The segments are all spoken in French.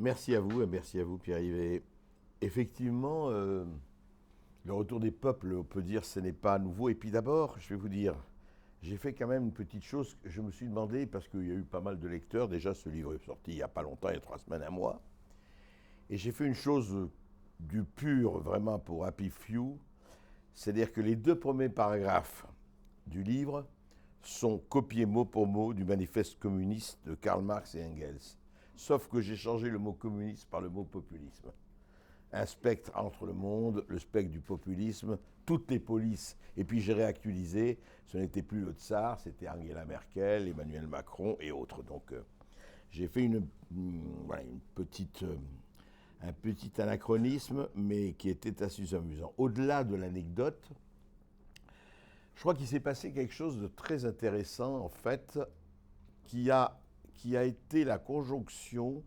Merci à vous et merci à vous, Pierre-Yves. Effectivement, le retour des peuples, on peut dire, ce n'est pas nouveau. Et puis d'abord, je vais vous dire, j'ai fait quand même une petite chose que je me suis demandé, parce qu'il y a eu pas mal de lecteurs. Déjà, ce livre est sorti il n'y a pas longtemps, il y a 3 semaines, un mois. Et j'ai fait une chose du pur, vraiment pour Happy Few, c'est-à-dire que les 2 premiers paragraphes du livre sont copiés mot pour mot du manifeste communiste de Karl Marx et Engels. Sauf que j'ai changé le mot communiste par le mot populisme. Un spectre entre le monde, le spectre du populisme, toutes les polices. Et puis j'ai réactualisé, ce n'était plus le tsar, c'était Angela Merkel, Emmanuel Macron et autres. Donc j'ai fait voilà, un petit anachronisme, mais qui était assez amusant. Au-delà de l'anecdote, je crois qu'il s'est passé quelque chose de très intéressant, en fait, qui a, qui a été la conjonction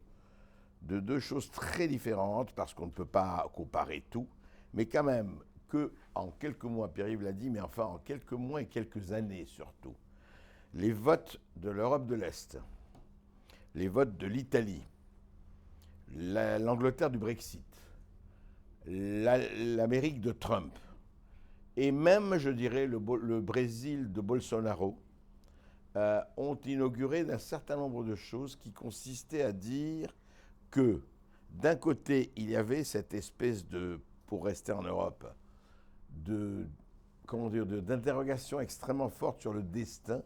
de 2 choses très différentes, parce qu'on ne peut pas comparer tout, mais quand même que en quelques mois, Pierre-Yves l'a dit, mais enfin en quelques mois et quelques années surtout, les votes de l'Europe de l'Est, les votes de l'Italie, l'Angleterre du Brexit, l'Amérique de Trump, et même, je dirais, le Brésil de Bolsonaro, ont inauguré d'un certain nombre de choses qui consistaient à dire que, d'un côté, il y avait cette espèce de, pour rester en Europe, de, comment dire, d'interrogation extrêmement forte sur le destin,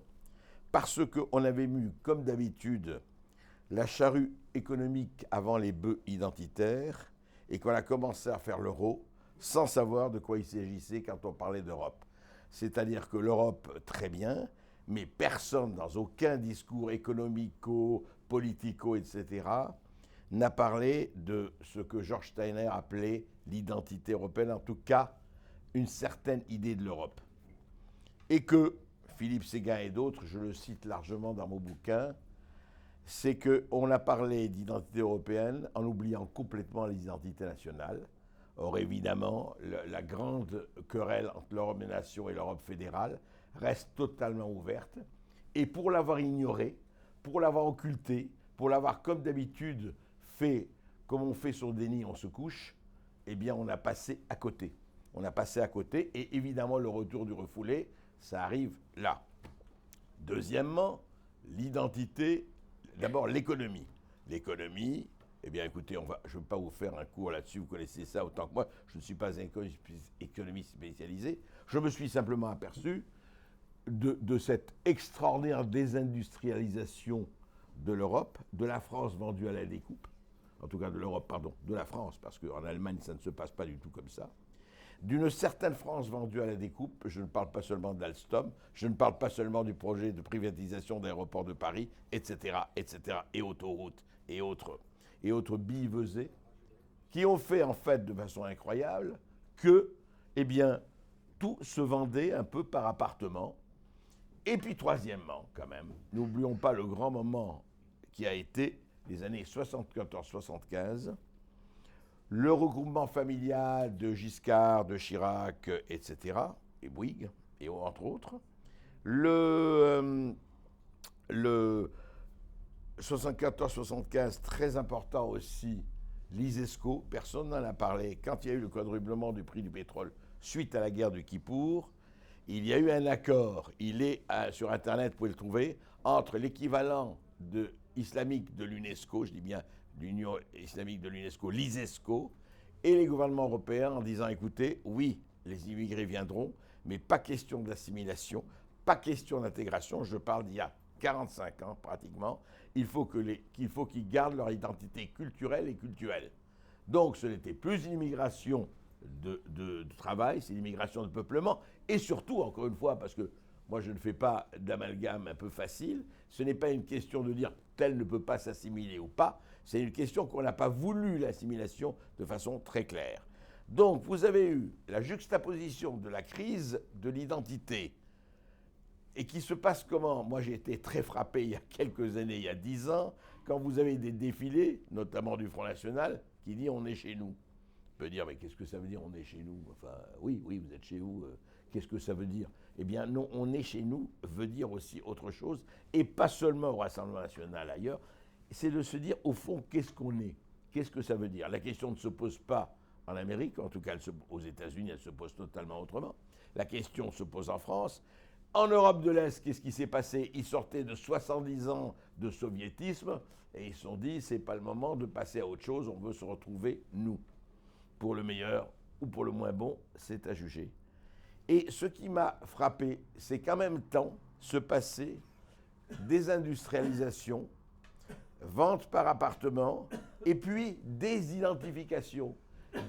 parce qu'on avait mis, comme d'habitude, la charrue économique avant les bœufs identitaires, et qu'on a commencé à faire l'euro sans savoir de quoi il s'agissait quand on parlait d'Europe. C'est-à-dire que l'Europe, très bien, mais personne, dans aucun discours économico, politico, etc., n'a parlé de ce que George Steiner appelait l'identité européenne, en tout cas une certaine idée de l'Europe. Et que Philippe Séguin et d'autres, je le cite largement dans mon bouquin, c'est qu'on a parlé d'identité européenne en oubliant complètement les identités nationales. Or, évidemment, la grande querelle entre l'Europe des nations et l'Europe fédérale reste totalement ouverte. Et pour l'avoir ignorée, pour l'avoir occultée, pour l'avoir, comme d'habitude, fait comme on fait sur des nids, on se couche, eh bien, on a passé à côté. On a passé à côté, et évidemment, le retour du refoulé, ça arrive là. Deuxièmement, l'identité, d'abord l'économie. L'économie, eh bien écoutez, je ne veux pas vous faire un cours là-dessus, vous connaissez ça autant que moi, je ne suis pas un économiste spécialisé, je me suis simplement aperçu de cette extraordinaire désindustrialisation de l'Europe, de la France vendue à la découpe, en tout cas de l'Europe, pardon, de la France, parce qu'en Allemagne ça ne se passe pas du tout comme ça, d'une certaine France vendue à la découpe. Je ne parle pas seulement d'Alstom, je ne parle pas seulement du projet de privatisation d'aéroports de Paris, etc., etc., et autoroutes, et autres billevesées, qui ont fait en fait de façon incroyable que, eh bien, tout se vendait un peu par appartement. Et puis troisièmement, quand même, n'oublions pas le grand moment qui a été les années 74-75, le regroupement familial de Giscard, de Chirac, etc., et Bouygues, et entre autres, le 74-75, très important aussi, l'ISESCO, personne n'en a parlé. Quand il y a eu le quadruplement du prix du pétrole suite à la guerre du Kippour, il y a eu un accord, il est sur Internet, vous pouvez le trouver, entre l'équivalent islamique de l'UNESCO, je dis bien l'Union islamique de l'UNESCO, l'ISESCO, et les gouvernements européens en disant, écoutez, oui, les immigrés viendront, mais pas question d'assimilation, pas question d'intégration, je parle d'il y a 45 ans pratiquement, il faut qu'ils gardent leur identité culturelle et cultuelle. Donc ce n'était plus une immigration de travail, c'est une immigration de peuplement, et surtout, encore une fois, parce que moi je ne fais pas d'amalgame un peu facile, ce n'est pas une question de dire tel ne peut pas s'assimiler ou pas, c'est une question qu'on n'a pas voulu l'assimilation de façon très claire. Donc vous avez eu la juxtaposition de la crise de l'identité, et qui se passe comment? Moi j'ai été très frappé il y a quelques années, il y a 10 ans, quand vous avez des défilés, notamment du Front National, qui dit on est chez nous. On peut dire, mais qu'est-ce que ça veut dire on est chez nous? Enfin, oui, vous êtes chez vous, qu'est-ce que ça veut dire? Eh bien non, on est chez nous veut dire aussi autre chose, et pas seulement au Rassemblement national ailleurs, c'est de se dire au fond qu'est-ce qu'on est. Qu'est-ce que ça veut dire? La question ne se pose pas en Amérique, en tout cas aux États-Unis, elle se pose totalement autrement. La question se pose en France. En Europe de l'Est, qu'est-ce qui s'est passé? Ils sortaient de 70 ans de soviétisme et ils se sont dit, c'est pas le moment de passer à autre chose, on veut se retrouver, nous. Pour le meilleur ou pour le moins bon, c'est à juger. Et ce qui m'a frappé, c'est qu'en même temps, se passait désindustrialisation, vente par appartement, et puis désidentification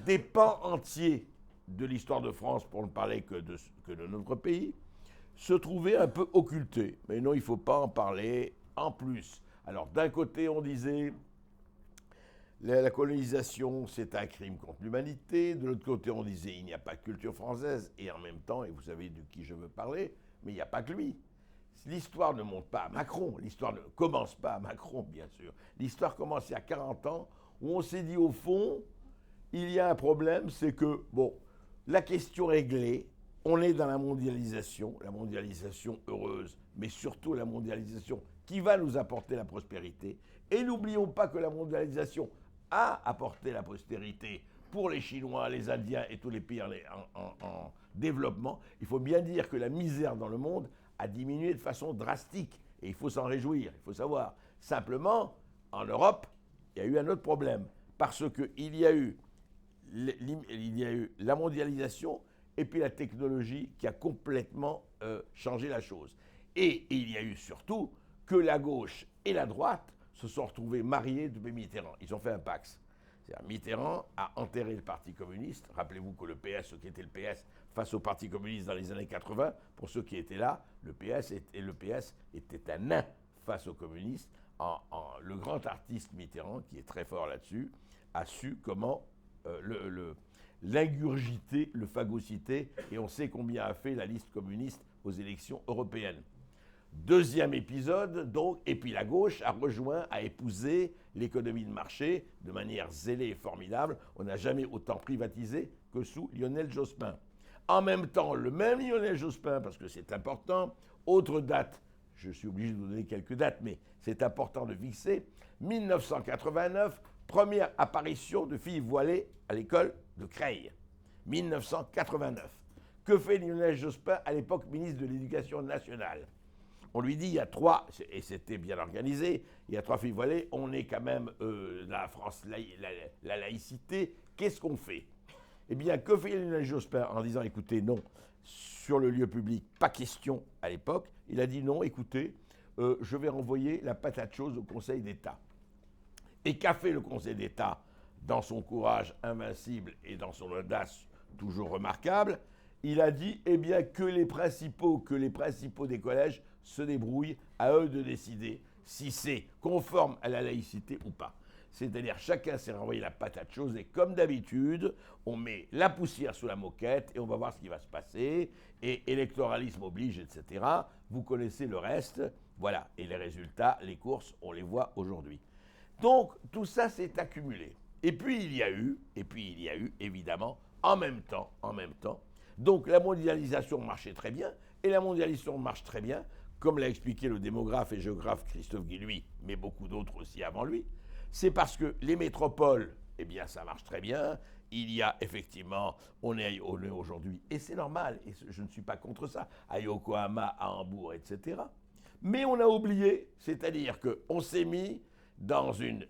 des pans entiers de l'histoire de France, pour ne parler que de notre pays, se trouvaient un peu occultés. Mais non, il ne faut pas en parler en plus. Alors d'un côté, on disait la colonisation, c'est un crime contre l'humanité. De l'autre côté, on disait il n'y a pas de culture française. Et en même temps, et vous savez de qui je veux parler, mais il n'y a pas que lui. L'histoire ne monte pas à Macron. L'histoire ne commence pas à Macron, bien sûr. L'histoire commence il y a 40 ans, où on s'est dit au fond, il y a un problème, c'est que, bon, la question réglée, on est dans la mondialisation heureuse, mais surtout la mondialisation qui va nous apporter la prospérité. Et n'oublions pas que la mondialisation a apporté la prospérité pour les Chinois, les Indiens et tous les pays en développement. Il faut bien dire que la misère dans le monde a diminué de façon drastique. Et il faut s'en réjouir, il faut savoir. Simplement, en Europe, il y a eu un autre problème. Parce qu'il y a eu la mondialisation et puis la technologie qui a complètement changé la chose. Et il y a eu surtout que la gauche et la droite se sont retrouvés mariés depuis Mitterrand. Ils ont fait un Pax. Mitterrand a enterré le Parti communiste. Rappelez-vous que le PS, ce qui était le PS face au Parti communiste dans les années 80, pour ceux qui étaient là, le PS était un nain face aux communistes. Le grand artiste Mitterrand, qui est très fort là-dessus, a su comment l'ingurgiter, le phagocyter, et on sait combien a fait la liste communiste aux élections européennes. Deuxième épisode, donc, et puis la gauche a épousé l'économie de marché de manière zélée et formidable. On n'a jamais autant privatisé que sous Lionel Jospin. En même temps, le même Lionel Jospin, parce que c'est important, autre date, je suis obligé de vous donner quelques dates, mais c'est important de fixer, 1989, première apparition de filles voilées à l'école de Creil. 1989. Que fait Lionel Jospin, à l'époque ministre de l'Éducation nationale? On lui dit, il y a 3, et c'était bien organisé, il y a 3 filles voilées, on est quand même la France, la laïcité, qu'est-ce qu'on fait? Eh bien, que fait Lionel Jospin en disant, écoutez, non, sur le lieu public, pas question à l'époque, il a dit non, écoutez, je vais renvoyer la patate chaude au Conseil d'État. Et qu'a fait le Conseil d'État dans son courage invincible et dans son audace toujours remarquable? Il a dit, eh bien, que les principaux des collèges se débrouillent, à eux de décider si c'est conforme à la laïcité ou pas. C'est-à-dire, chacun s'est renvoyé la patate chaude et comme d'habitude, on met la poussière sous la moquette et on va voir ce qui va se passer. Et électoralisme oblige, etc. Vous connaissez le reste. Voilà. Et les résultats, les courses, on les voit aujourd'hui. Donc, tout ça s'est accumulé. Et puis, il y a eu, évidemment, en même temps, donc la mondialisation marchait très bien, et la mondialisation marche très bien, comme l'a expliqué le démographe et géographe Christophe Guilluy, mais beaucoup d'autres aussi avant lui, c'est parce que les métropoles, eh bien ça marche très bien, il y a effectivement, on est aujourd'hui, et c'est normal, et je ne suis pas contre ça, à Yokohama, à Hambourg, etc. Mais on a oublié, c'est-à-dire qu'on s'est mis dans une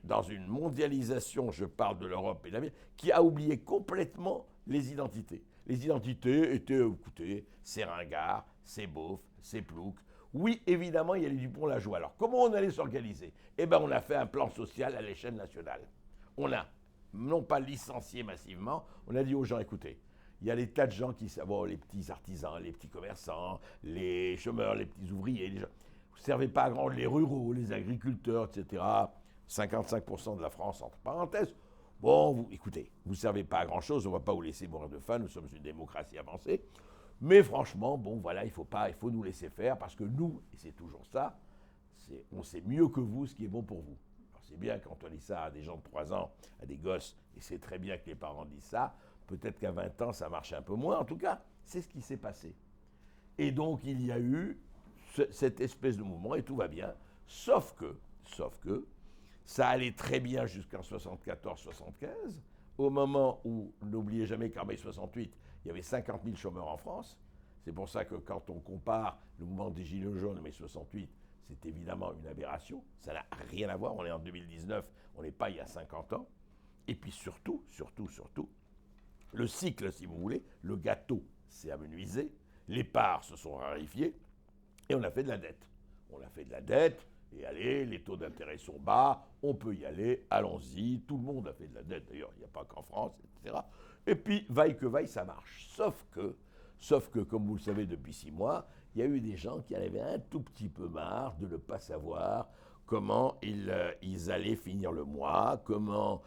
mondialisation, je parle de l'Europe et de l'Amérique, qui a oublié complètement les identités. Les identités étaient, écoutez, c'est ringard, c'est beauf, c'est plouc. Oui, évidemment, il y a les Dupont-Lajoie. Alors, comment on allait s'organiser? Eh bien, on a fait un plan social à l'échelle nationale. On a, non pas licencié massivement, on a dit aux gens, écoutez, il y a des tas de gens qui savent, les petits artisans, les petits commerçants, les chômeurs, les petits ouvriers, les gens. Vous ne servez pas à grand, les ruraux, les agriculteurs, etc. 55% de la France, entre parenthèses. Bon, écoutez, vous ne servez pas à grand-chose, on ne va pas vous laisser mourir de faim, nous sommes une démocratie avancée. Mais franchement, bon, voilà, il faut nous laisser faire, parce que nous, et c'est toujours ça, on sait mieux que vous ce qui est bon pour vous. Alors c'est bien quand on dit ça à des gens de 3 ans, à des gosses, et c'est très bien que les parents disent ça, peut-être qu'à 20 ans, ça marche un peu moins, en tout cas, c'est ce qui s'est passé. Et donc, il y a eu cette espèce de mouvement, et tout va bien, sauf que, Ça allait très bien jusqu'en 74-75, au moment où, n'oubliez jamais qu'en mai 68, il y avait 50 000 chômeurs en France. C'est pour ça que quand on compare le mouvement des Gilets jaunes en mai 68, c'est évidemment une aberration. Ça n'a rien à voir. On est en 2019, on n'est pas il y a 50 ans. Et puis surtout, le cycle, si vous voulez, le gâteau s'est amenuisé, les parts se sont raréfiées et on a fait de la dette. On a fait de la dette et allez, les taux d'intérêt sont bas, on peut y aller, allons-y. Tout le monde a fait de la dette, d'ailleurs, il n'y a pas qu'en France, etc. Et puis, vaille que vaille, ça marche. Sauf que, comme vous le savez depuis 6 mois, il y a eu des gens qui en avaient un tout petit peu marre de ne pas savoir comment ils allaient finir le mois, comment,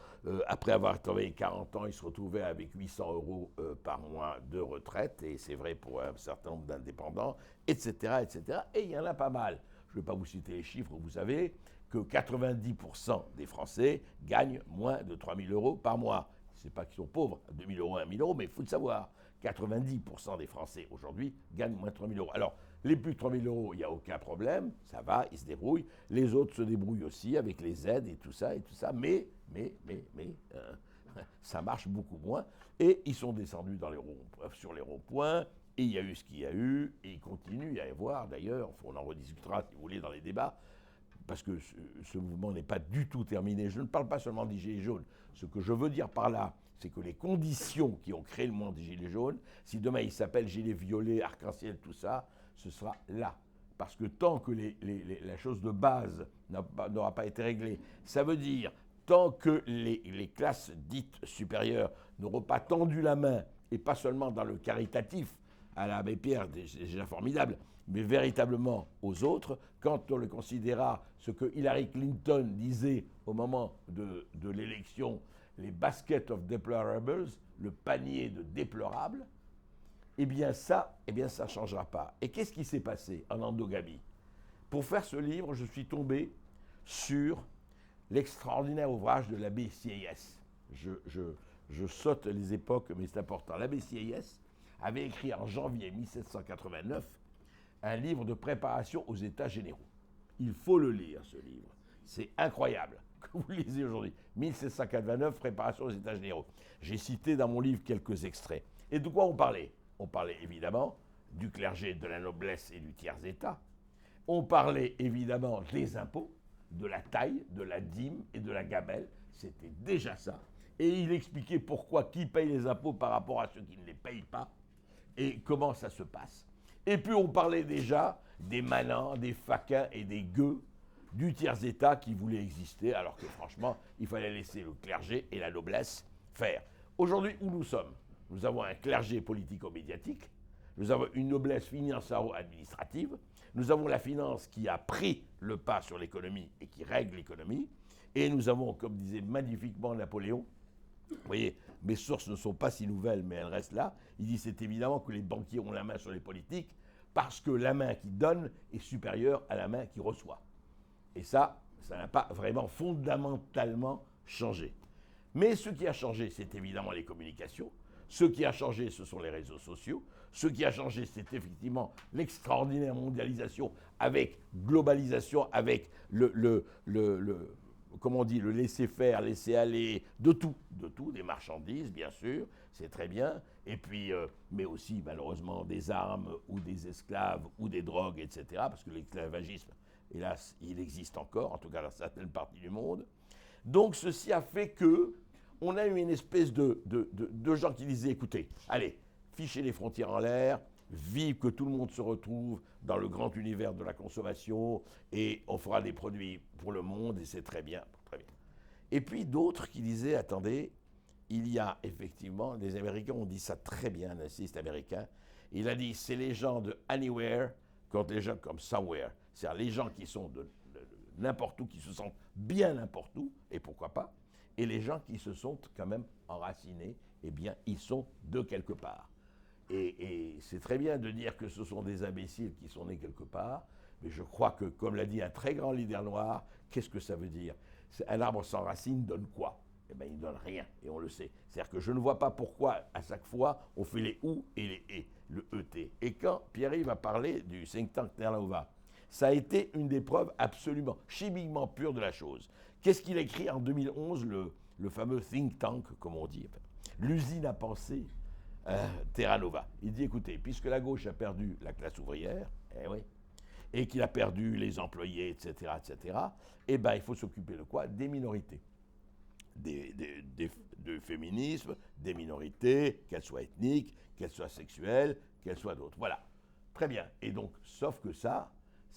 après avoir travaillé 40 ans, ils se retrouvaient avec 800 € par mois de retraite, et c'est vrai pour un certain nombre d'indépendants, etc., etc. Et il y en a pas mal. Je ne vais pas vous citer les chiffres, vous savez que 90% des Français gagnent moins de 3 000 € par mois. Ce n'est pas qu'ils sont pauvres, 2 000 €, 1 000 €, mais il faut le savoir. 90% des Français aujourd'hui gagnent moins de 3 000 €. Alors, les plus de 3 000 €, il n'y a aucun problème, ça va, ils se débrouillent. Les autres se débrouillent aussi avec les aides et tout ça, mais ça marche beaucoup moins. Et ils sont descendus sur les ronds-points, et il y a eu ce qu'il y a eu, et il continue à y avoir, d'ailleurs, on en rediscutera si vous voulez dans les débats, parce que ce mouvement n'est pas du tout terminé. Je ne parle pas seulement des Gilets jaunes. Ce que je veux dire par là, c'est que les conditions qui ont créé le mouvement des Gilets jaunes, si demain il s'appelle Gilets violets, arc-en-ciel, tout ça, ce sera là. Parce que tant que la chose de base n'aura pas été réglée, ça veut dire tant que les classes dites supérieures n'auront pas tendu la main, et pas seulement dans le caritatif, à l'abbé Pierre, c'est déjà formidable, mais véritablement aux autres, quand on le considérera ce que Hillary Clinton disait au moment de l'élection, les baskets of deplorables, le panier de déplorables, eh bien ça ne changera pas. Et qu'est-ce qui s'est passé en endogamie? Pour faire ce livre, je suis tombé sur l'extraordinaire ouvrage de l'abbé Sieyès. Je saute les époques, mais c'est important. L'abbé Sieyès avait écrit en janvier 1789 un livre de préparation aux États généraux. Il faut le lire, ce livre. C'est incroyable que vous le lisez aujourd'hui. 1789, préparation aux États généraux. J'ai cité dans mon livre quelques extraits. Et de quoi on parlait? On parlait évidemment du clergé, de la noblesse et du tiers-état. On parlait évidemment des impôts, de la taille, de la dîme et de la gamelle. C'était déjà ça. Et il expliquait pourquoi qui paye les impôts par rapport à ceux qui ne les payent pas et comment ça se passe. Et puis on parlait déjà des manants, des faquins et des gueux du tiers-état qui voulaient exister, alors que franchement, il fallait laisser le clergé et la noblesse faire. Aujourd'hui, où nous sommes? Nous avons un clergé politico-médiatique, nous avons une noblesse financiero-administrative, nous avons la finance qui a pris le pas sur l'économie et qui règle l'économie, et nous avons, comme disait magnifiquement Napoléon, vous voyez, mes sources ne sont pas si nouvelles, mais elles restent là. Il dit c'est évidemment que les banquiers ont la main sur les politiques parce que la main qui donne est supérieure à la main qui reçoit. Et ça n'a pas vraiment fondamentalement changé. Mais ce qui a changé, c'est évidemment les communications. Ce qui a changé, ce sont les réseaux sociaux. Ce qui a changé, c'est effectivement l'extraordinaire mondialisation avec globalisation, avec comment on dit, le laisser-faire, laisser-aller, de tout, des marchandises, bien sûr, c'est très bien, et puis, mais aussi, malheureusement, des armes, ou des esclaves, ou des drogues, etc., parce que l'esclavagisme, hélas, il existe encore, en tout cas dans certaines parties du monde. Donc, ceci a fait que on a eu une espèce de gens qui disaient, écoutez, allez, fichez les frontières en l'air, vive que tout le monde se retrouve dans le grand univers de la consommation et on fera des produits pour le monde et c'est très bien, très bien. Et puis d'autres qui disaient, attendez, il y a effectivement, les Américains ont dit ça très bien, un analyste américain, il a dit c'est les gens de anywhere contre les gens comme somewhere, c'est-à-dire les gens qui sont de n'importe où, qui se sentent bien n'importe où, et pourquoi pas, et les gens qui se sont quand même enracinés, eh bien ils sont de quelque part. Et c'est très bien de dire que ce sont des imbéciles qui sont nés quelque part, mais je crois que, comme l'a dit un très grand leader noir, qu'est-ce que ça veut dire? Un arbre sans racines donne quoi? Eh bien, il ne donne rien, et on le sait. C'est-à-dire que je ne vois pas pourquoi, à chaque fois, on fait les OU et les E, le ET. Et quand Pierre-Yves a parlé du think tank Terra Nova, Ça a été une des preuves absolument chimiquement pures de la chose. Qu'est-ce qu'il a écrit en 2011, le fameux think tank, comme on dit, l'usine à penser Terra Nova. Il dit, écoutez, puisque la gauche a perdu la classe ouvrière, et qu'il a perdu les employés, etc., eh ben, il faut s'occuper de quoi? Des minorités. De féminisme, des minorités, qu'elles soient ethniques, qu'elles soient sexuelles, qu'elles soient d'autres. Voilà. Très bien. Et donc, sauf que ça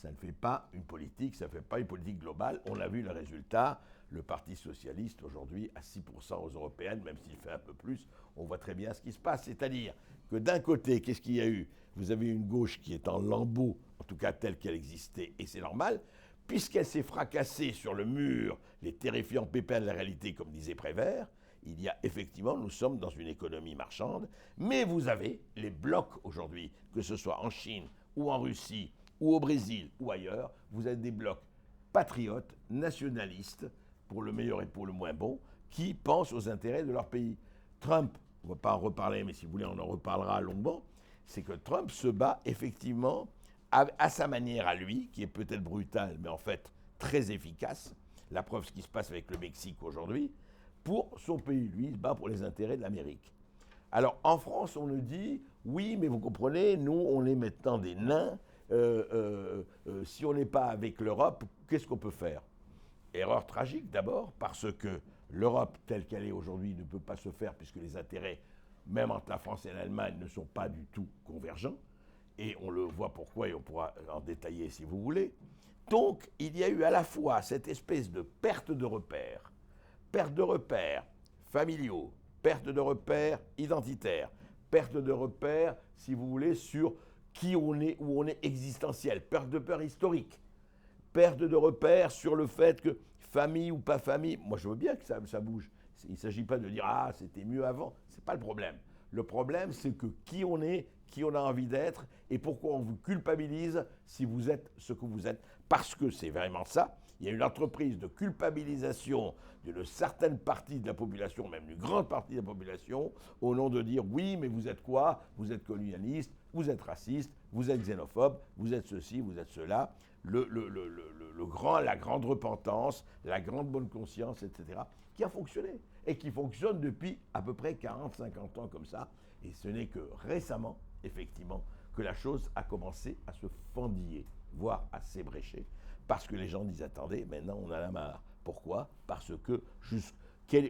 ne fait pas une politique, ça ne fait pas une politique globale. On a vu le résultat. Le Parti socialiste, aujourd'hui, à 6% aux européennes, même s'il fait un peu plus, on voit très bien ce qui se passe. C'est-à-dire que d'un côté, qu'est-ce qu'il y a eu? Vous avez une gauche qui est en lambeaux, en tout cas telle qu'elle existait, et c'est normal, puisqu'elle s'est fracassée sur le mur, les terrifiants pépins de la réalité, comme disait Prévert. Il y a effectivement, nous sommes dans une économie marchande, mais vous avez les blocs aujourd'hui, que ce soit en Chine ou en Russie ou au Brésil ou ailleurs, vous avez des blocs patriotes, nationalistes, pour le meilleur et pour le moins bon, qui pensent aux intérêts de leur pays. Trump, on ne va pas en reparler, mais si vous voulez, on en reparlera longuement, c'est que Trump se bat effectivement à sa manière à lui, qui est peut-être brutale, mais en fait très efficace. La preuve, ce qui se passe avec le Mexique aujourd'hui, pour son pays. Lui, il se bat pour les intérêts de l'Amérique. Alors, en France, on nous dit, oui, mais vous comprenez, nous, on est maintenant des nains. Si on n'est pas avec l'Europe, qu'est-ce qu'on peut faire? Erreur tragique d'abord, parce que l'Europe telle qu'elle est aujourd'hui ne peut pas se faire, puisque les intérêts, même entre la France et l'Allemagne, ne sont pas du tout convergents. Et on le voit pourquoi, et on pourra en détailler si vous voulez. Donc, il y a eu à la fois cette espèce de perte de repères familiaux, perte de repères identitaires, perte de repères, si vous voulez, sur qui on est, où on est existentiel, perte de repères historiques, perte de repères sur le fait que famille ou pas famille, moi je veux bien que ça bouge. Il ne s'agit pas de dire « Ah, c'était mieux avant », ce n'est pas le problème. Le problème, c'est que qui on est, qui on a envie d'être, et pourquoi on vous culpabilise si vous êtes ce que vous êtes. Parce que c'est vraiment ça. Il y a une entreprise de culpabilisation d'une certaine partie de la population, même d'une grande partie de la population, au nom de dire « Oui, mais vous êtes quoi? Vous êtes colonialiste, vous êtes raciste, vous êtes xénophobe, vous êtes ceci, vous êtes cela. » La grande repentance, la grande bonne conscience, etc., qui a fonctionné et qui fonctionne depuis à peu près 40-50 ans comme ça. Et ce n'est que récemment, effectivement, que la chose a commencé à se fendiller, voire à s'ébrécher, parce que les gens disent « Attendez, maintenant on en a marre ». Pourquoi? Parce que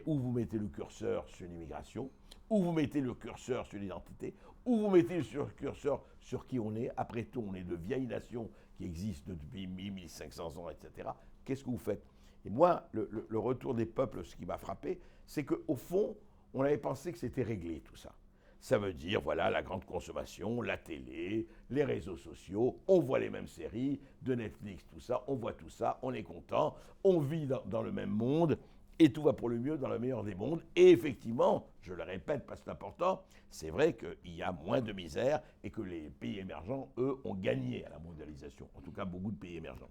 où vous mettez le curseur sur l'immigration, où vous mettez le curseur sur l'identité, où vous mettez le curseur sur qui on est. Après tout, on est de vieilles nations qui existent depuis 1500 ans, etc. Qu'est-ce que vous faites? Et moi, le retour des peuples, ce qui m'a frappé, c'est qu'au fond, on avait pensé que c'était réglé tout ça. Ça veut dire, voilà, la grande consommation, la télé, les réseaux sociaux, on voit les mêmes séries, de Netflix, tout ça, on voit tout ça, on est content, on vit dans le même monde, et tout va pour le mieux dans le meilleur des mondes. Et effectivement, je le répète parce que c'est important, c'est vrai qu'il y a moins de misère et que les pays émergents, eux, ont gagné à la mondialisation. En tout cas, beaucoup de pays émergents.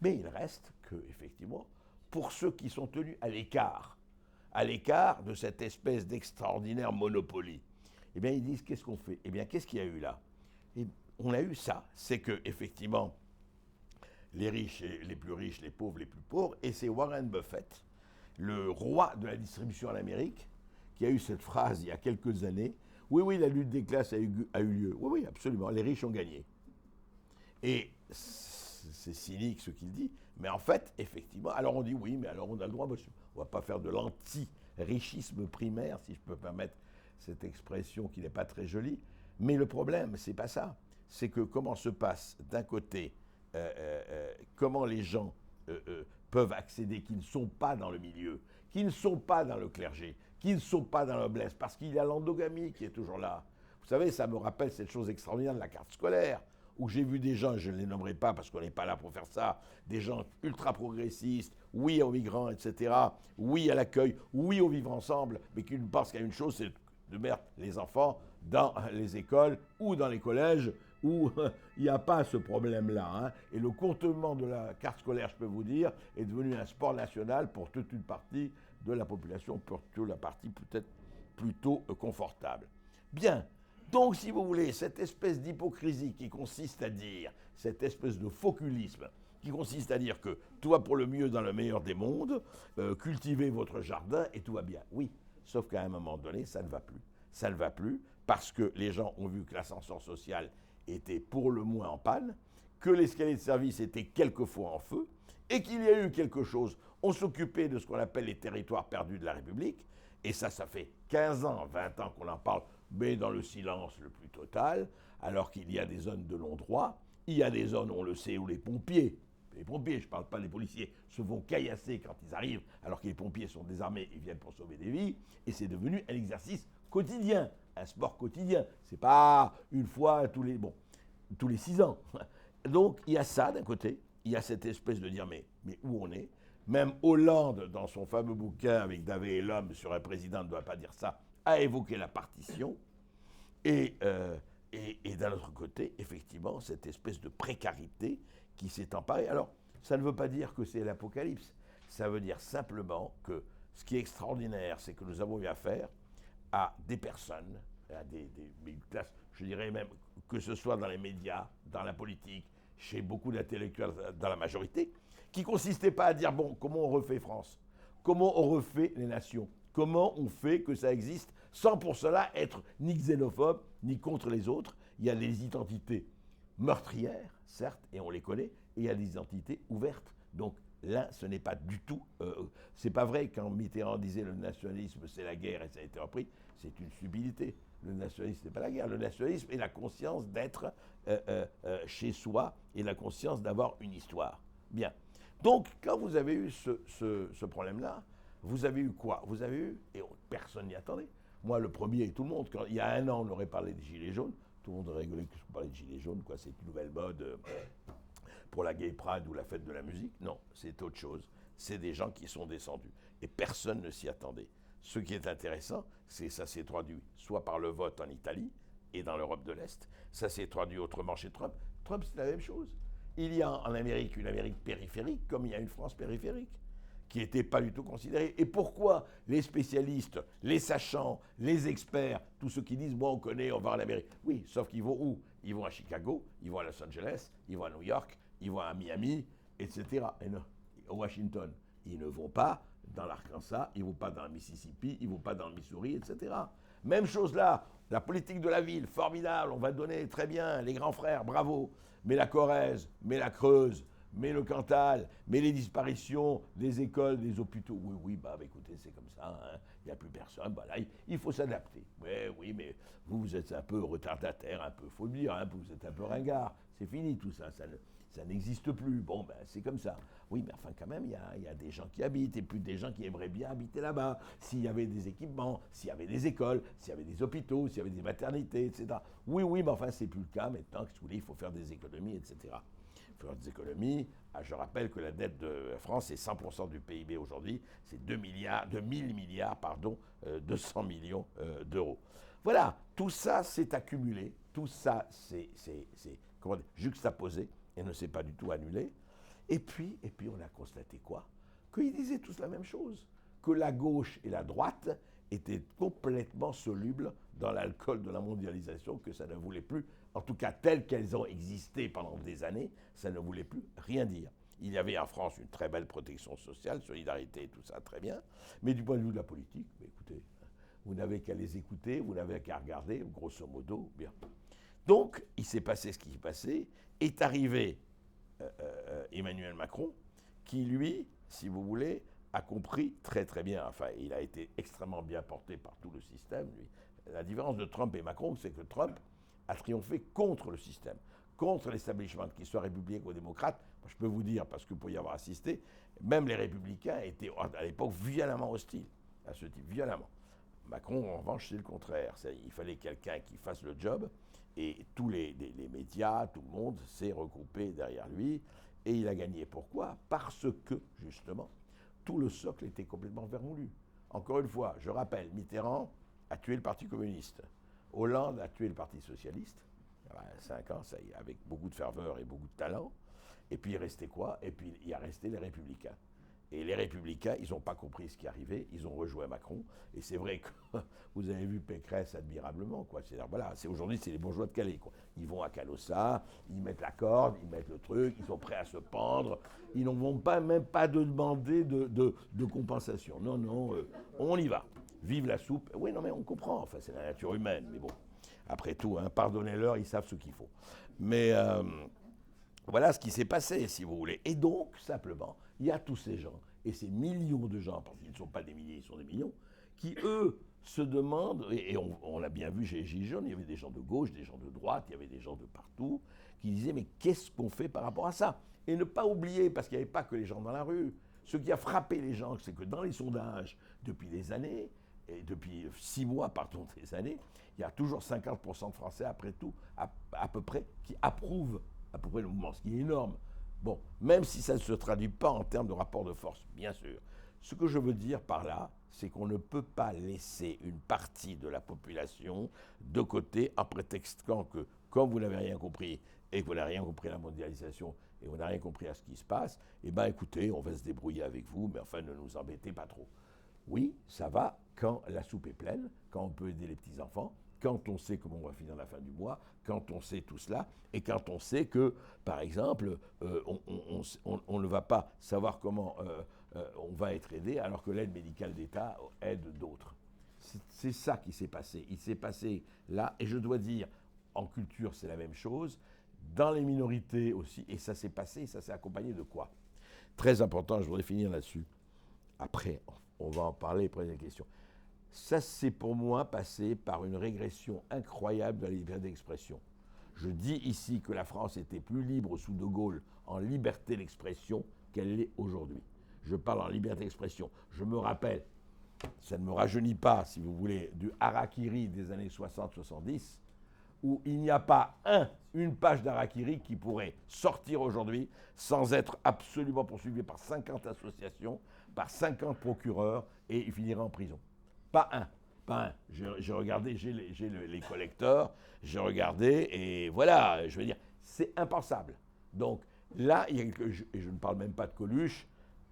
Mais il reste que, effectivement, pour ceux qui sont tenus à l'écart de cette espèce d'extraordinaire monopoly, eh bien, ils disent, qu'est-ce qu'on fait? Eh bien, qu'est-ce qu'il y a eu là? Et on a eu ça, c'est que, effectivement, les riches, les plus riches, les pauvres, les plus pauvres, et c'est Warren Buffett, le roi de la distribution en Amérique, qui a eu cette phrase il y a quelques années, « Oui, la lutte des classes a eu lieu. » Oui, absolument, les riches ont gagné. Et c'est cynique ce qu'il dit, mais en fait, effectivement, alors on dit oui, mais alors on a le droit, on ne va pas faire de l'anti-richisme primaire, si je peux permettre cette expression qui n'est pas très jolie, mais le problème, c'est pas ça. C'est que comment se passe, d'un côté, comment les gens peuvent accéder, qui ne sont pas dans le milieu, qui ne sont pas dans le clergé, qui ne sont pas dans la noblesse, parce qu'il y a l'endogamie qui est toujours là. Vous savez, ça me rappelle cette chose extraordinaire de la carte scolaire, où j'ai vu des gens, je ne les nommerai pas parce qu'on n'est pas là pour faire ça, des gens ultra progressistes, oui aux migrants, etc., oui à l'accueil, oui au vivre ensemble, mais qui ne pensent qu'à une chose, c'est de mettre les enfants dans les écoles ou dans les collèges où il n'y a pas ce problème-là. Hein. Et le contournement de la carte scolaire, je peux vous dire, est devenu un sport national pour toute une partie de la population, pour toute la partie peut-être plutôt confortable. Bien, Donc, si vous voulez, cette espèce d'hypocrisie qui consiste à dire, cette espèce de foculisme, qui consiste à dire que tout va pour le mieux dans le meilleur des mondes, cultivez votre jardin et tout va bien. Oui, sauf qu'à un moment donné, ça ne va plus. Ça ne va plus parce que les gens ont vu que l'ascenseur social était pour le moins en panne, que l'escalier de service était quelquefois en feu, et qu'il y a eu quelque chose. On s'occupait de ce qu'on appelle les territoires perdus de la République, et ça fait 15 ans, 20 ans qu'on en parle, mais dans le silence le plus total, alors qu'il y a des zones de non-droit, il y a des zones, on le sait, où les pompiers, je ne parle pas des policiers, se font caillasser quand ils arrivent, alors que les pompiers sont désarmés et viennent pour sauver des vies, et c'est devenu un exercice quotidien, un sport quotidien. C'est pas une fois tous les 6 ans. Donc il y a ça d'un côté, il y a cette espèce de dire mais où on est. Même Hollande, dans son fameux bouquin avec Davé et l'homme sur un président ne doit pas dire ça, a évoqué la partition. Et d'un autre côté, effectivement, cette espèce de précarité qui s'est emparée. Alors, ça ne veut pas dire que c'est l'apocalypse. Ça veut dire simplement que ce qui est extraordinaire, c'est que nous avons eu affaire à des personnes, à des classes, je dirais même que ce soit dans les médias, dans la politique, chez beaucoup d'intellectuels dans la majorité, qui ne consistait pas à dire, bon, comment on refait France? Comment on refait les nations? Comment on fait que ça existe sans pour cela être ni xénophobe, ni contre les autres? Il y a des identités meurtrières, certes, et on les connaît, et il y a des identités ouvertes. Donc là, ce n'est pas du tout... c'est pas vrai quand Mitterrand disait le nationalisme c'est la guerre et ça a été repris, c'est une stupidité. Le nationalisme n'est pas la guerre, le nationalisme est la conscience d'être chez soi et la conscience d'avoir une histoire. Bien. Donc, quand vous avez eu ce problème-là, vous avez eu quoi? Vous avez eu, et personne n'y attendait, moi le premier et tout le monde, quand il y a un an on aurait parlé des Gilets jaunes, tout le monde aurait rigolé que je parlais de Gilets jaunes, quoi, c'est une nouvelle mode pour la Gay Pride ou la fête de la musique. Non, c'est autre chose. C'est des gens qui sont descendus. Et personne ne s'y attendait. Ce qui est intéressant, c'est que ça s'est traduit soit par le vote en Italie et dans l'Europe de l'Est, ça s'est traduit autrement chez Trump. Trump, c'est la même chose. Il y a en Amérique une Amérique périphérique comme il y a une France périphérique qui n'était pas du tout considérée. Et pourquoi les spécialistes, les sachants, les experts, tous ceux qui disent, bon, on connaît, on va en Amérique. Oui, sauf qu'ils vont où? Ils vont à Chicago, ils vont à Los Angeles, ils vont à New York, ils vont à Miami, etc. Et non, à Washington. Ils ne vont pas dans l'Arkansas, ils ne vont pas dans le Mississippi, ils ne vont pas dans le Missouri, etc. Même chose là, la politique de la ville, formidable, on va donner très bien, les grands frères, bravo. Mais la Corrèze, mais la Creuse, mais le Cantal, mais les disparitions des écoles, des hôpitaux. Oui, bah écoutez, c'est comme ça, hein. Il n'y a plus personne, bah là, il faut s'adapter. Oui, mais vous êtes un peu retardataire, un peu, faut le dire, hein, vous êtes un peu ringard. C'est fini tout ça, ça n'existe plus. Bon, ben c'est comme ça. Oui, mais enfin quand même, il y a des gens qui habitent, et puis des gens qui aimeraient bien habiter là-bas. S'il y avait des équipements, s'il y avait des écoles, s'il y avait des hôpitaux, s'il y avait des maternités, etc. Oui, mais enfin, c'est plus le cas maintenant, que si vous voulez, il faut faire des économies, etc. Faire des économies. Je rappelle que la dette de France est 100% du PIB aujourd'hui, c'est 2 000 milliards, 200 millions d'euros. Voilà, tout ça s'est accumulé, tout ça c'est juxtaposé et ne s'est pas du tout annulé. Et puis on a constaté quoi? Qu'ils disaient tous la même chose, que la gauche et la droite étaient complètement solubles dans l'alcool de la mondialisation, que ça ne voulait plus, en tout cas telles qu'elles ont existé pendant des années, ça ne voulait plus rien dire. Il y avait en France une très belle protection sociale, solidarité, tout ça, très bien. Mais du point de vue de la politique, écoutez, vous n'avez qu'à les écouter, vous n'avez qu'à regarder, grosso modo, bien. Donc, il s'est passé ce qui s'est passé. Est arrivé Emmanuel Macron, qui, lui, si vous voulez, a compris très très bien, enfin, il a été extrêmement bien porté par tout le système, lui. La différence de Trump et Macron, c'est que Trump a triomphé contre le système, contre l'establishment, qu'il soit républicain ou démocrate. Je peux vous dire, parce que pour y avoir assisté, même les républicains étaient à l'époque violemment hostiles à ce type, violemment. Macron, en revanche, c'est le contraire. Il fallait quelqu'un qui fasse le job, et tous les médias, tout le monde s'est regroupé derrière lui, et il a gagné. Pourquoi? Parce que, justement, tout le socle était complètement vermoulu. Encore une fois, je rappelle, Mitterrand a tué le Parti communiste. Hollande a tué le Parti socialiste, 5 ans, ça y est, avec beaucoup de ferveur et beaucoup de talent. Et puis il restait quoi? Et puis il a resté les Républicains. Et les Républicains, ils n'ont pas compris ce qui arrivait, ils ont rejoint Macron. Et c'est vrai que vous avez vu Pécresse admirablement, quoi. Voilà, aujourd'hui, c'est les bourgeois de Calais, quoi. Ils vont à Canossa, ils mettent la corde, ils mettent le truc, ils sont prêts à se pendre. Ils n'en vont pas, même pas de demander de compensation. Non, non, on y va. Vive la soupe. Oui, non, mais on comprend. Enfin, c'est la nature humaine. Mais bon, après tout, hein, pardonnez-leur, ils savent ce qu'il faut. Mais voilà ce qui s'est passé, si vous voulez. Et donc, simplement, il y a tous ces gens, et ces millions de gens, parce qu'ils ne sont pas des milliers, ils sont des millions, qui, eux, se demandent, et on l'a bien vu chez les Gilets jaunes, il y avait des gens de gauche, des gens de droite, il y avait des gens de partout, qui disaient, mais qu'est-ce qu'on fait par rapport à ça? Et ne pas oublier, parce qu'il n'y avait pas que les gens dans la rue, ce qui a frappé les gens, c'est que dans les sondages, depuis des années, et depuis 6 mois, pardon, des années, il y a toujours 50% de Français, après tout, à peu près, qui approuvent à peu près le mouvement, ce qui est énorme. Bon, même si ça ne se traduit pas en termes de rapport de force, bien sûr. Ce que je veux dire par là, c'est qu'on ne peut pas laisser une partie de la population de côté en prétextant que, comme vous n'avez rien compris, et que vous n'avez rien compris à la mondialisation, et vous n'avez rien compris à ce qui se passe, eh bien écoutez, on va se débrouiller avec vous, mais enfin ne nous embêtez pas trop. Oui, ça va quand la soupe est pleine, quand on peut aider les petits-enfants, quand on sait comment on va finir la fin du mois, quand on sait tout cela, et quand on sait que, par exemple, on ne va pas savoir comment on va être aidé, alors que l'aide médicale d'État aide d'autres. C'est ça qui s'est passé. Il s'est passé là, et je dois dire, en culture, c'est la même chose, dans les minorités aussi, et ça s'est passé, ça s'est accompagné de quoi? Très important, je voudrais finir là-dessus. Après, on va en parler, poser des questions. Ça, c'est pour moi passé par une régression incroyable de la liberté d'expression. Je dis ici que la France était plus libre sous De Gaulle en liberté d'expression qu'elle l'est aujourd'hui. Je parle en liberté d'expression. Je me rappelle, ça ne me rajeunit pas, si vous voulez, du harakiri des années 60-70, où il n'y a pas une page d'harakiri qui pourrait sortir aujourd'hui sans être absolument poursuivi par 50 associations, par 50 procureurs, et il finirait en prison. Pas un. J'ai regardé, j'ai les collecteurs, j'ai regardé, et voilà, je veux dire, c'est impensable. Donc là, il y a et je ne parle même pas de Coluche,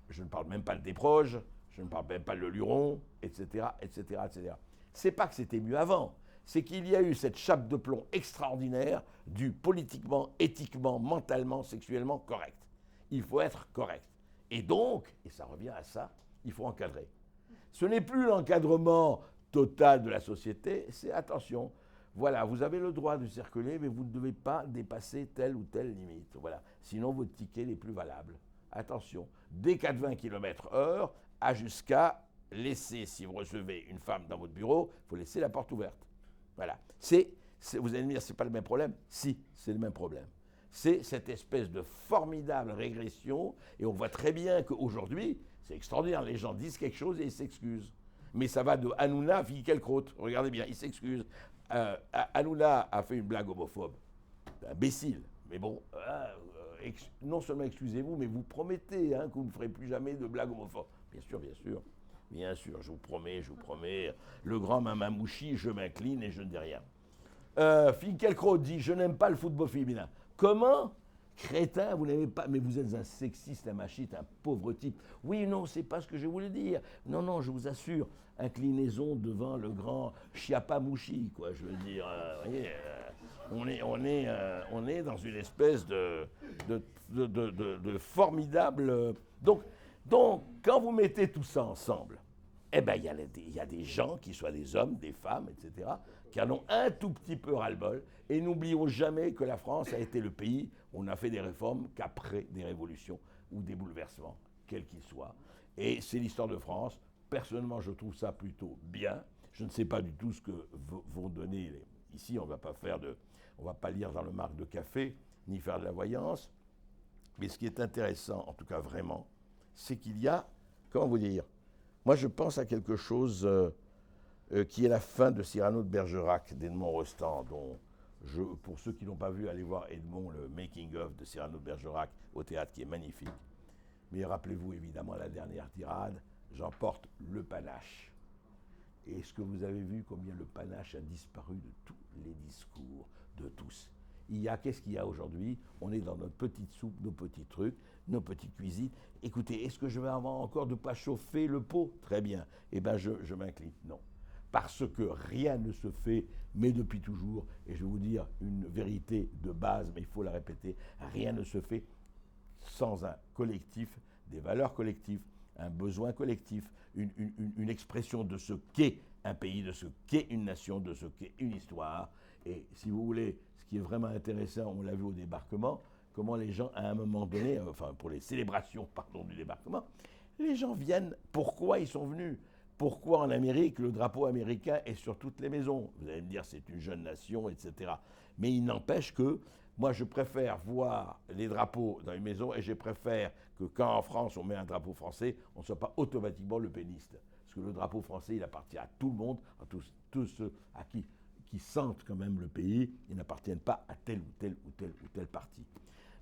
je ne parle même pas de Desproges, je ne parle même pas de Luron, etc., etc., etc. C'est pas que c'était mieux avant, c'est qu'il y a eu cette chape de plomb extraordinaire du politiquement, éthiquement, mentalement, sexuellement correct. Il faut être correct. Et donc, et ça revient à ça, il faut encadrer. Ce n'est plus l'encadrement total de la société, c'est attention, voilà, vous avez le droit de circuler, mais vous ne devez pas dépasser telle ou telle limite. Voilà. Sinon, votre ticket n'est plus valable. Attention, dès 80 km/h, à jusqu'à laisser, si vous recevez une femme dans votre bureau, il faut laisser la porte ouverte. Voilà. Vous allez me dire, ce n'est pas le même problème? Si, c'est le même problème. C'est cette espèce de formidable régression, et on voit très bien qu'aujourd'hui, c'est extraordinaire, les gens disent quelque chose et ils s'excusent. Mais ça va de Hanouna, Finkielkraut, regardez bien, il s'excuse. Hanouna a fait une blague homophobe, imbécile, mais bon, non seulement excusez-vous, mais vous promettez que vous ne ferez plus jamais de blague homophobe. Bien sûr, bien sûr, bien sûr, je vous promets, le grand Mamamouchi, je m'incline et je ne dis rien. Finkielkraut dit, je n'aime pas le football féminin. Comment? Crétin, vous n'aimez pas, mais vous êtes un sexiste, un machiste, un pauvre type. Oui, non, c'est pas ce que je voulais dire. Non, non, je vous assure, inclinaison devant le grand Chiapamouchi, quoi. Je veux dire, voyez, on est dans une espèce de formidable. Donc, quand vous mettez tout ça ensemble, eh ben, il y a des gens, qui soient des hommes, des femmes, etc., qui en ont un tout petit peu ras-le-bol. Et n'oublions jamais que la France a été le pays où on n'a fait des réformes qu'après des révolutions ou des bouleversements, quels qu'ils soient. Et c'est l'histoire de France. Personnellement, je trouve ça plutôt bien. Je ne sais pas du tout ce que vont donner ici. On ne va pas lire dans le marc de café, ni faire de la voyance. Mais ce qui est intéressant, en tout cas vraiment, c'est qu'il y a, comment vous dire, moi je pense à quelque chose qui est la fin de Cyrano de Bergerac, d'Edmond Rostand, dont pour ceux qui n'ont pas vu, allez voir Edmond, le making-of de Cyrano de Bergerac au théâtre, qui est magnifique. Mais rappelez-vous évidemment la dernière tirade, j'emporte le panache. Et est-ce que vous avez vu combien le panache a disparu de tous les discours de tous? qu'est-ce qu'il y a aujourd'hui? On est dans notre petite soupe, nos petits trucs, nos petites cuisines. Écoutez, est-ce que je vais avoir encore de quoi chauffer le pot? Très bien. Eh bien, je m'incline. Non. Parce que rien ne se fait, mais depuis toujours, et je vais vous dire une vérité de base, mais il faut la répéter, rien ne se fait sans un collectif, des valeurs collectives, un besoin collectif, une expression de ce qu'est un pays, de ce qu'est une nation, de ce qu'est une histoire. Et si vous voulez, ce qui est vraiment intéressant, on l'a vu au débarquement, comment les gens, à un moment donné, enfin pour les célébrations, pardon, du débarquement, les gens viennent, pourquoi ils sont venus? Pourquoi en Amérique, le drapeau américain est sur toutes les maisons? Vous allez me dire, c'est une jeune nation, etc. Mais il n'empêche que moi, je préfère voir les drapeaux dans une maison et je préfère que quand en France, on met un drapeau français, on ne soit pas automatiquement le péniste. Parce que le drapeau français, il appartient à tout le monde, à tous ceux à qui sentent quand même le pays, ils n'appartiennent pas à tel ou tel ou tel ou tel parti.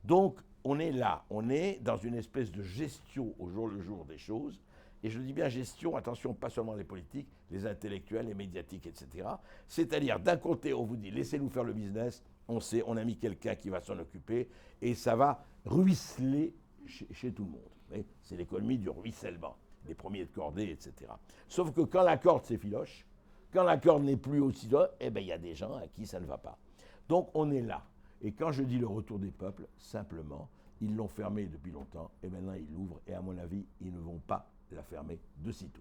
Donc, on est là, on est dans une espèce de gestion au jour le jour des choses. Et je dis bien gestion, attention, pas seulement les politiques, les intellectuels, les médiatiques, etc. C'est-à-dire, d'un côté, on vous dit, laissez-nous faire le business, on sait, on a mis quelqu'un qui va s'en occuper, et ça va ruisseler chez tout le monde. C'est l'économie du ruissellement, les premiers de cordée, etc. Sauf que quand la corde s'effiloche, quand la corde n'est plus aussi droite, eh bien, il y a des gens à qui ça ne va pas. Donc, on est là. Et quand je dis le retour des peuples, simplement, ils l'ont fermé depuis longtemps, et maintenant ils l'ouvrent, et à mon avis, ils ne vont pas la fermer de sitôt.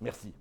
Merci.